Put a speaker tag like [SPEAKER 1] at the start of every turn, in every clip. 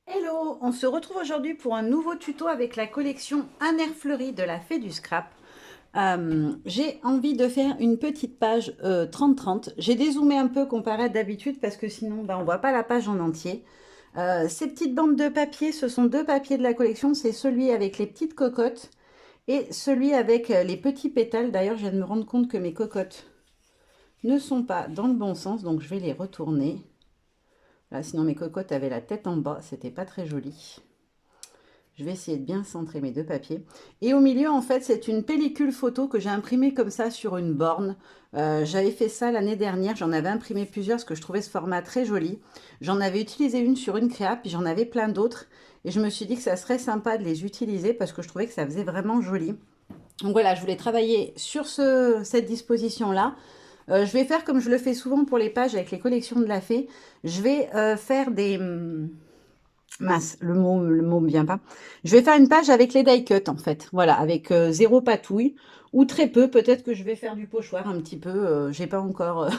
[SPEAKER 1] Hello, on se retrouve aujourd'hui pour un nouveau tuto avec la collection Un air fleuri de la Fée du Scrap. J'ai envie de faire une petite page 30-30. J'ai dézoomé un peu comparé à d'habitude parce que sinon on ne voit pas la page en entier. Ces petites bandes de papier, ce sont deux papiers de la collection. C'est celui avec les petites cocottes et celui avec les petits pétales. D'ailleurs, je viens de me rendre compte que mes cocottes ne sont pas dans le bon sens, donc je vais les retourner. Là, sinon mes cocottes avaient la tête en bas, c'était pas très joli. Je vais essayer de bien centrer mes deux papiers. Et au milieu, en fait, c'est une pellicule photo que j'ai imprimée comme ça sur une borne. J'avais fait ça l'année dernière. J'en avais imprimé plusieurs parce que je trouvais ce format très joli. J'en avais utilisé une sur une créa, puis j'en avais plein d'autres. Et je me suis dit que ça serait sympa de les utiliser parce que je trouvais que ça faisait vraiment joli. Donc voilà, je voulais travailler sur cette disposition-là. Je vais faire comme je le fais souvent pour les pages avec les collections de la fée. Je vais faire des... Mince, le mot me vient pas. Je vais faire une page avec les die cut en fait. Voilà, avec zéro patouille ou très peu. Peut-être que je vais faire du pochoir un petit peu. J'ai pas encore,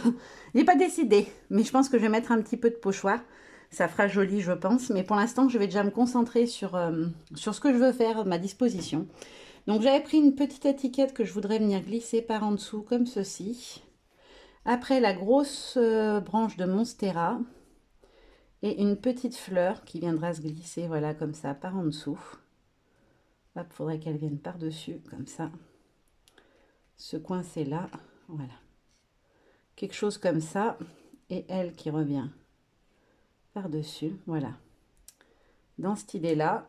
[SPEAKER 1] j'ai pas décidé. Mais je pense que je vais mettre un petit peu de pochoir. Ça fera joli, je pense. Mais pour l'instant, je vais déjà me concentrer sur ce que je veux faire, ma disposition. Donc j'avais pris une petite étiquette que je voudrais venir glisser par en dessous comme ceci. Après la grosse branche de Monstera. Et une petite fleur qui viendra se glisser, voilà, comme ça, par en dessous. Hop, faudrait qu'elle vienne par-dessus, comme ça. Se coincer là, voilà. Quelque chose comme ça. Et elle qui revient par-dessus, voilà. Dans cette idée-là.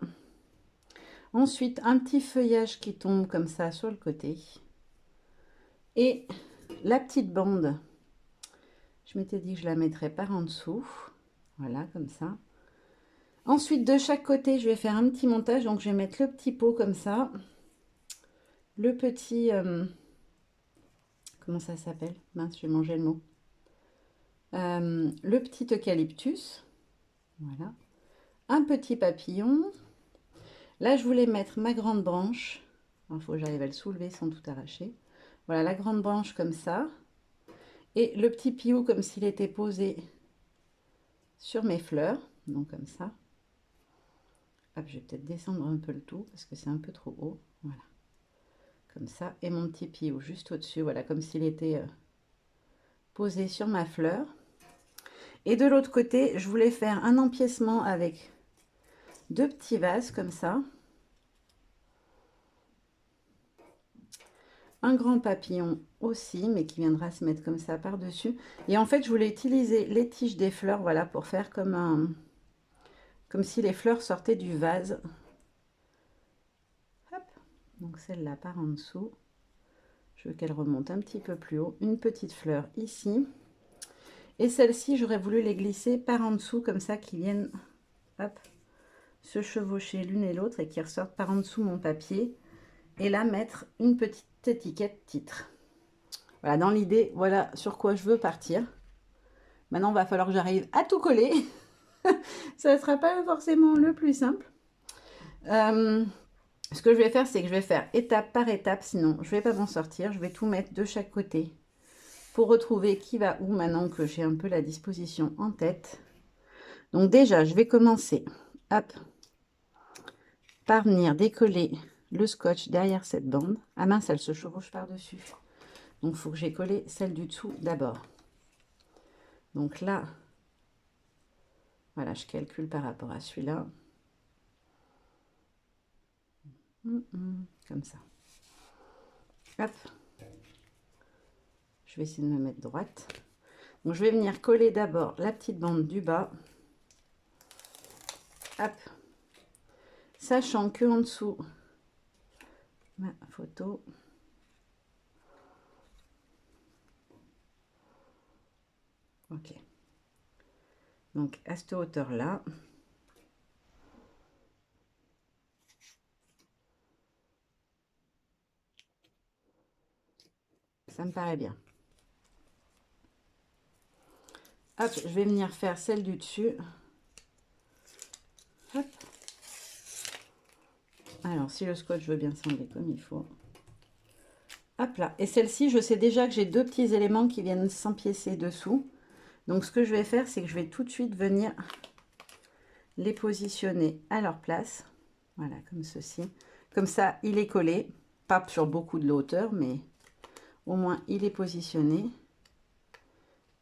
[SPEAKER 1] Ensuite, un petit feuillage qui tombe comme ça sur le côté. Et la petite bande, je m'étais dit que je la mettrais par en dessous. Voilà, comme ça. Ensuite, de chaque côté, je vais faire un petit montage. Donc, je vais mettre le petit pot comme ça. Le petit... comment ça s'appelle? Mince, j'ai mangé le mot. Le petit eucalyptus. Voilà. Un petit papillon. Là, je voulais mettre ma grande branche. Il faut que j'arrive à le soulever sans tout arracher. Voilà, la grande branche comme ça. Et le petit piou comme s'il était posé sur mes fleurs. Donc comme ça. Hop, je vais peut-être descendre un peu le tout parce que c'est un peu trop haut. Voilà. Comme ça. Et mon petit piou juste au-dessus. Voilà, comme s'il était posé sur ma fleur. Et de l'autre côté, je voulais faire un empiècement avec deux petits vases comme ça. Un grand papillon aussi, mais qui viendra se mettre comme ça par-dessus. Et en fait, je voulais utiliser les tiges des fleurs, voilà, pour faire comme si les fleurs sortaient du vase. Hop. Donc celle-là par en dessous. Je veux qu'elle remonte un petit peu plus haut. Une petite fleur ici. Et celle-ci, j'aurais voulu les glisser par en dessous, comme ça, qui viennent, hop, se chevaucher l'une et l'autre et qui ressortent par en dessous mon papier. Et là, mettre une petite étiquette titre. Voilà, dans l'idée, voilà sur quoi je veux partir. Maintenant, il va falloir que j'arrive à tout coller. Ça ne sera pas forcément le plus simple. Ce que je vais faire, c'est que je vais faire étape par étape, sinon je ne vais pas m'en sortir. Je vais tout mettre de chaque côté pour retrouver qui va où maintenant que j'ai un peu la disposition en tête. Donc déjà, je vais commencer hop, par venir décoller le scotch derrière cette bande. Ah mince, elle se chevauche par-dessus. Donc, il faut que j'ai collé celle du dessous d'abord. Donc là, voilà, je calcule par rapport à celui-là. Comme ça. Hop. Je vais essayer de me mettre droite. Donc, je vais venir coller d'abord la petite bande du bas. Hop. Sachant que en dessous, ma photo. Ok. Donc, à cette hauteur-là. Ça me paraît bien. Hop, je vais venir faire celle du dessus. Hop. Alors, si le scotch veut bien s'enlever comme il faut. Hop là. Et celle-ci, je sais déjà que j'ai deux petits éléments qui viennent s'empiécer dessous. Donc, ce que je vais faire, c'est que je vais tout de suite venir les positionner à leur place. Voilà, comme ceci. Comme ça, il est collé. Pas sur beaucoup de hauteur, mais au moins, il est positionné.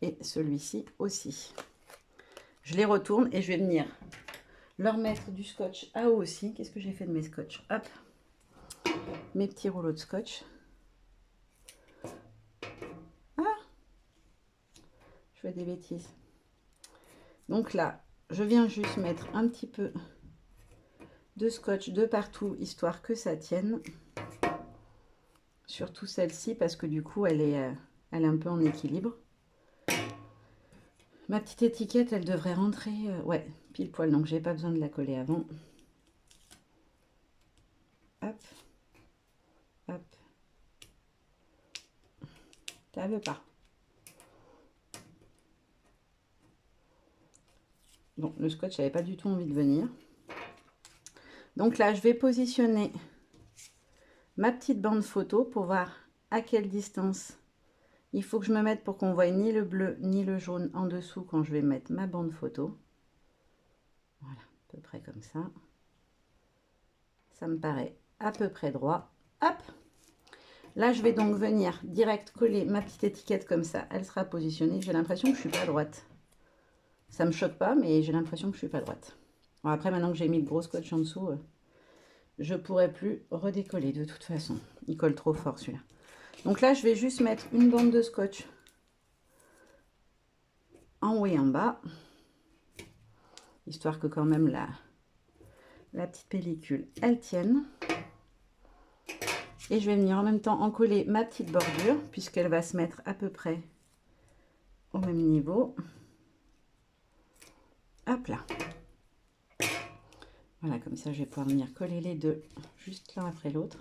[SPEAKER 1] Et celui-ci aussi. Je les retourne et je vais venir leur mettre du scotch à eau aussi. Qu'est-ce que j'ai fait de mes scotch? Hop, mes petits rouleaux de scotch. Ah, je fais des bêtises. Donc là, je viens juste mettre un petit peu de scotch de partout, histoire que ça tienne. Surtout celle-ci, parce que du coup, elle est un peu en équilibre. Ma petite étiquette, elle devrait rentrer, ouais, pile poil, donc j'ai pas besoin de la coller avant. Hop, hop. Ça veut pas. Bon, le scotch n'avait pas du tout envie de venir. Donc là, je vais positionner ma petite bande photo pour voir à quelle distance il faut que je me mette pour qu'on voie ni le bleu ni le jaune en dessous quand je vais mettre ma bande photo. Voilà, à peu près comme ça. Ça me paraît à peu près droit. Hop! Là, je vais donc venir direct coller ma petite étiquette comme ça. Elle sera positionnée. J'ai l'impression que je ne suis pas à droite. Ça ne me choque pas, mais j'ai l'impression que je ne suis pas à droite. Bon, après, maintenant que j'ai mis le gros scotch en dessous, je ne pourrai plus redécoller de toute façon. Il colle trop fort celui-là. Donc là, je vais juste mettre une bande de scotch en haut et en bas. Histoire que quand même la petite pellicule, elle tienne. Et je vais venir en même temps en coller ma petite bordure, puisqu'elle va se mettre à peu près au même niveau. Hop là. Voilà, comme ça, je vais pouvoir venir coller les deux juste l'un après l'autre.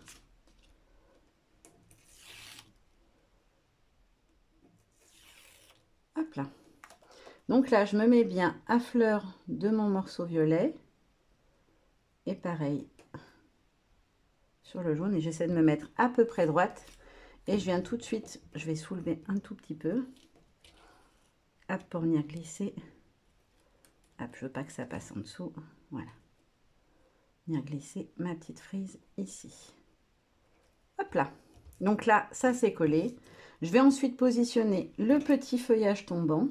[SPEAKER 1] Hop là. Donc là, je me mets bien à fleur de mon morceau violet. Et pareil sur le jaune. Et j'essaie de me mettre à peu près droite. Et je viens tout de suite, je vais soulever un tout petit peu. Hop, pour venir glisser. Hop, je veux pas que ça passe en dessous. Voilà. Venir glisser ma petite frise ici. Hop là. Donc là, ça c'est collé. Je vais ensuite positionner le petit feuillage tombant.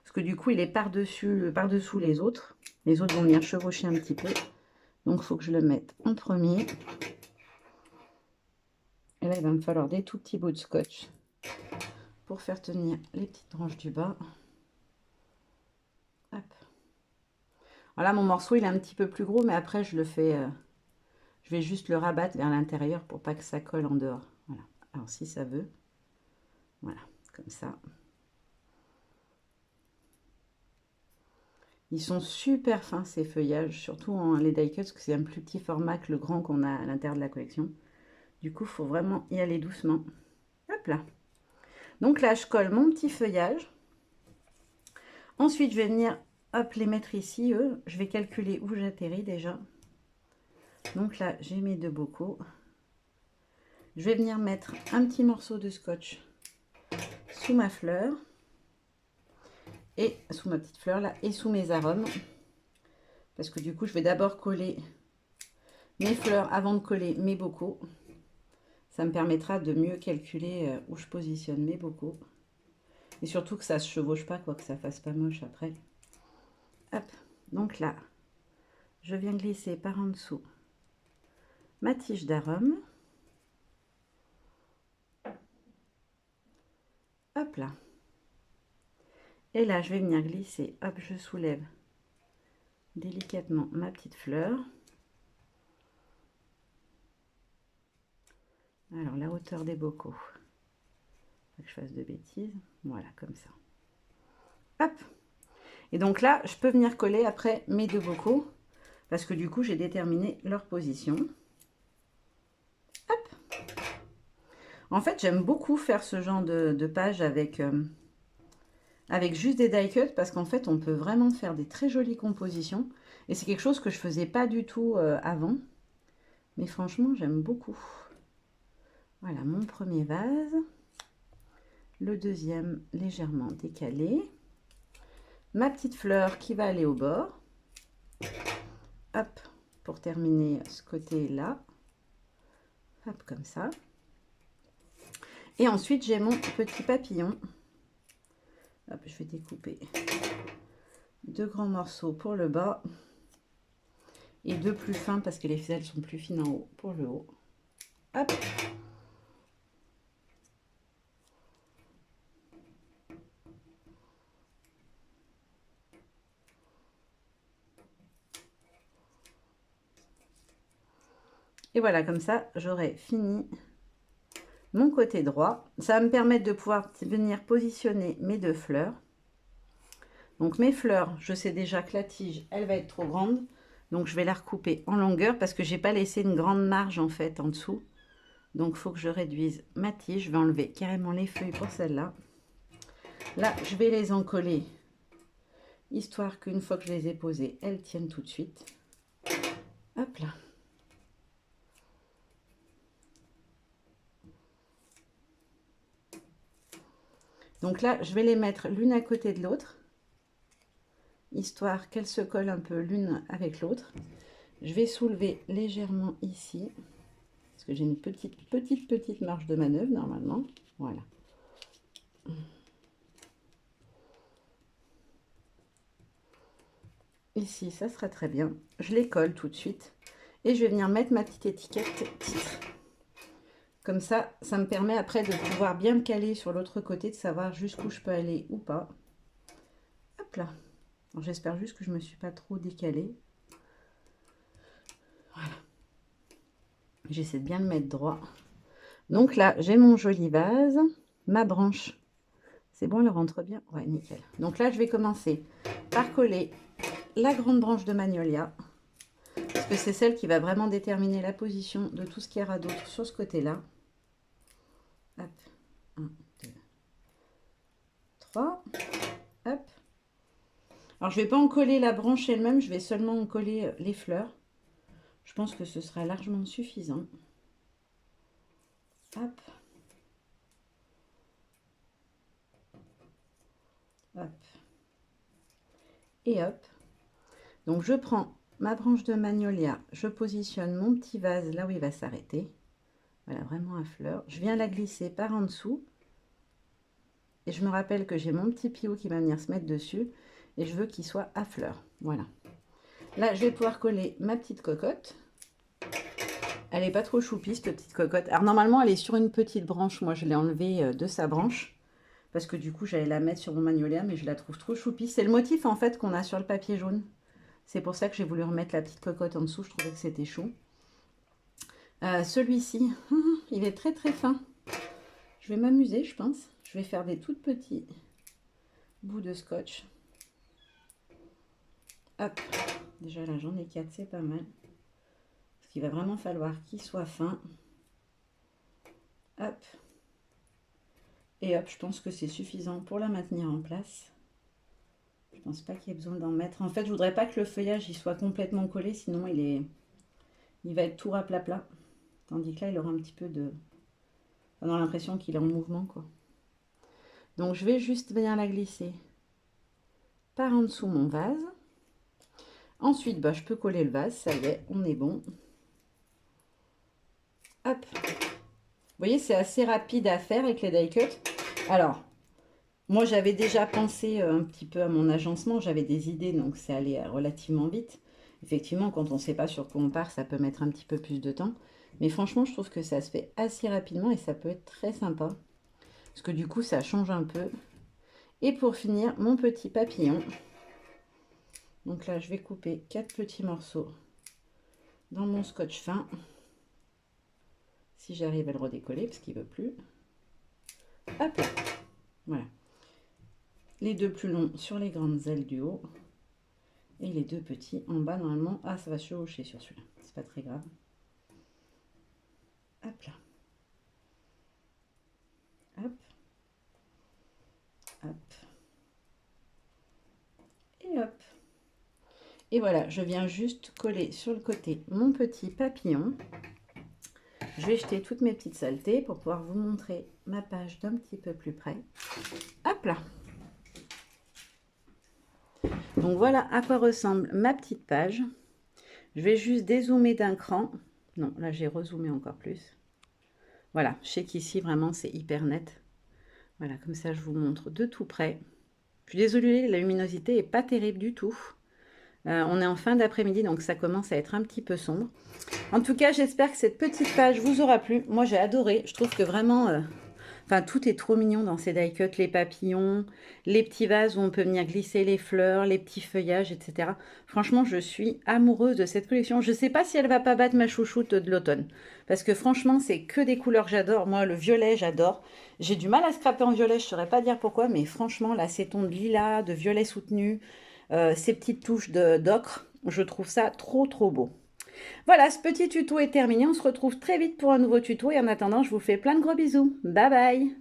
[SPEAKER 1] Parce que du coup, il est par-dessous les autres. Les autres vont venir chevaucher un petit peu. Donc, il faut que je le mette en premier. Et là, il va me falloir des tout petits bouts de scotch pour faire tenir les petites branches du bas. Hop. Voilà, mon morceau, il est un petit peu plus gros, mais après, je le fais... je vais juste le rabattre vers l'intérieur pour pas que ça colle en dehors. Voilà. Alors, si ça veut. Voilà, comme ça. Ils sont super fins, ces feuillages, surtout en les die cuts, parce que c'est un plus petit format que le grand qu'on a à l'intérieur de la collection. Du coup, il faut vraiment y aller doucement. Hop là. Donc là, je colle mon petit feuillage. Ensuite, je vais venir, hop, les mettre ici, eux. Je vais calculer où j'atterris déjà. Donc là, j'ai mes deux bocaux. Je vais venir mettre un petit morceau de scotch sous ma fleur. Et sous ma petite fleur là, et sous mes arômes. Parce que du coup, je vais d'abord coller mes fleurs avant de coller mes bocaux. Ça me permettra de mieux calculer où je positionne mes bocaux. Et surtout que ça ne se chevauche pas, quoi, que ça fasse pas moche après. Hop, donc là, je viens glisser par en dessous ma tige d'arôme. Hop là. Et là, je vais venir glisser, hop, je soulève délicatement ma petite fleur. Alors, la hauteur des bocaux. Pas que je fasse de bêtises. Voilà, comme ça. Hop. Et donc là, je peux venir coller après mes deux bocaux. Parce que du coup, j'ai déterminé leur position. Hop. En fait, j'aime beaucoup faire ce genre de page avec juste des die cuts. Parce qu'en fait, on peut vraiment faire des très jolies compositions. Et c'est quelque chose que je ne faisais pas du tout avant. Mais franchement, j'aime beaucoup. Voilà, mon premier vase. Le deuxième légèrement décalé. Ma petite fleur qui va aller au bord. Hop, pour terminer ce côté-là. Hop, comme ça. Et ensuite, j'ai mon petit papillon. Hop, je vais découper 2 grands morceaux pour le bas. Et 2 plus fins parce que les ficelles sont plus fines en haut pour le haut. Hop. Et voilà, comme ça, j'aurai fini mon côté droit. Ça va me permettre de pouvoir venir positionner mes 2 fleurs. Donc mes fleurs, je sais déjà que la tige, elle va être trop grande. Donc je vais la recouper en longueur parce que j'ai pas laissé une grande marge en fait en dessous. Donc il faut que je réduise ma tige. Je vais enlever carrément les feuilles pour celle-là. Là, je vais les encoller, histoire qu'une fois que je les ai posées, elles tiennent tout de suite. Hop là. Donc là, je vais les mettre l'une à côté de l'autre, histoire qu'elles se collent un peu l'une avec l'autre. Je vais soulever légèrement ici, parce que j'ai une petite marge de manœuvre normalement. Voilà. Ici, ça sera très bien. Je les colle tout de suite. Et je vais venir mettre ma petite étiquette titre. Comme ça, ça me permet après de pouvoir bien me caler sur l'autre côté, de savoir jusqu'où je peux aller ou pas. Hop là. J'espère juste que je ne me suis pas trop décalée. Voilà. J'essaie de bien le mettre droit. Donc là, j'ai mon joli vase, ma branche. C'est bon, elle rentre bien? Ouais, nickel. Donc là, je vais commencer par coller la grande branche de magnolia. Parce que c'est celle qui va vraiment déterminer la position de tout ce qu'il y aura d'autre sur ce côté-là. Hop. 1, 2, 3. Hop. Alors, je ne vais pas en coller la branche elle-même, je vais seulement en coller les fleurs. Je pense que ce sera largement suffisant. Hop. Hop. Et hop. Donc, je prends ma branche de magnolia, je positionne mon petit vase là où il va s'arrêter. Voilà, vraiment à fleur. Je viens la glisser par en dessous. Et je me rappelle que j'ai mon petit piou qui va venir se mettre dessus. Et je veux qu'il soit à fleur. Voilà. Là, je vais pouvoir coller ma petite cocotte. Elle n'est pas trop choupie, cette petite cocotte. Alors, normalement, elle est sur une petite branche. Moi, je l'ai enlevée de sa branche. Parce que du coup, j'allais la mettre sur mon magnolia. Mais je la trouve trop choupie. C'est le motif, en fait, qu'on a sur le papier jaune. C'est pour ça que j'ai voulu remettre la petite cocotte en dessous. Je trouvais que c'était chou. Celui-ci, il est très, très fin. Je vais m'amuser, je pense. Je vais faire des tout petits bouts de scotch. Hop. Déjà là, j'en ai 4, c'est pas mal. Parce qu'il va vraiment falloir qu'il soit fin. Hop. Et hop, je pense que c'est suffisant pour la maintenir en place. Je pense pas qu'il y ait besoin d'en mettre. En fait, je voudrais pas que le feuillage il soit complètement collé, sinon il va être tout raplat. Tandis que là, il aura un petit peu de... On a l'impression qu'il est en mouvement, quoi. Donc, je vais juste venir la glisser par en dessous mon vase. Ensuite, bah, je peux coller le vase. Ça y est, on est bon. Hop. Vous voyez, c'est assez rapide à faire avec les die cuts. Alors, moi, j'avais déjà pensé un petit peu à mon agencement. J'avais des idées, donc c'est allé relativement vite. Effectivement, quand on ne sait pas sur quoi on part, ça peut mettre un petit peu plus de temps. Mais franchement, je trouve que ça se fait assez rapidement et ça peut être très sympa. Parce que du coup, ça change un peu. Et pour finir, mon petit papillon. Donc là, je vais couper 4 petits morceaux dans mon scotch fin. Si j'arrive à le redécoller, parce qu'il ne veut plus. Hop là. Voilà. Les 2 plus longs sur les grandes ailes du haut. Et les 2 petits en bas, normalement. Ah, ça va se chevaucher sur celui-là. C'est pas très grave. Hop là. Hop. Hop. Et hop. Et voilà, je viens juste coller sur le côté mon petit papillon. Je vais jeter toutes mes petites saletés pour pouvoir vous montrer ma page d'un petit peu plus près. Hop là. Donc voilà à quoi ressemble ma petite page. Je vais juste dézoomer d'un cran. Non, là j'ai rezoomé encore plus. Voilà, je sais qu'ici vraiment c'est hyper net. Voilà, comme ça je vous montre de tout près. Je suis désolée, la luminosité est pas terrible du tout. On est en fin d'après-midi, donc ça commence à être un petit peu sombre. En tout cas, j'espère que cette petite page vous aura plu. Moi, j'ai adoré. Je trouve que vraiment, enfin, tout est trop mignon dans ces die cuts. Les papillons, les petits vases où on peut venir glisser les fleurs, les petits feuillages, etc. Franchement, je suis amoureuse de cette collection. Je ne sais pas si elle va pas battre ma chouchoute de l'automne. Parce que franchement, c'est que des couleurs que j'adore. Moi, le violet, j'adore. J'ai du mal à scraper en violet, je ne saurais pas dire pourquoi. Mais franchement, là, ces tons de lilas, de violet soutenu, ces petites touches d'ocre, je trouve ça trop, trop beau. Voilà, ce petit tuto est terminé. On se retrouve très vite pour un nouveau tuto. Et en attendant, je vous fais plein de gros bisous. Bye bye!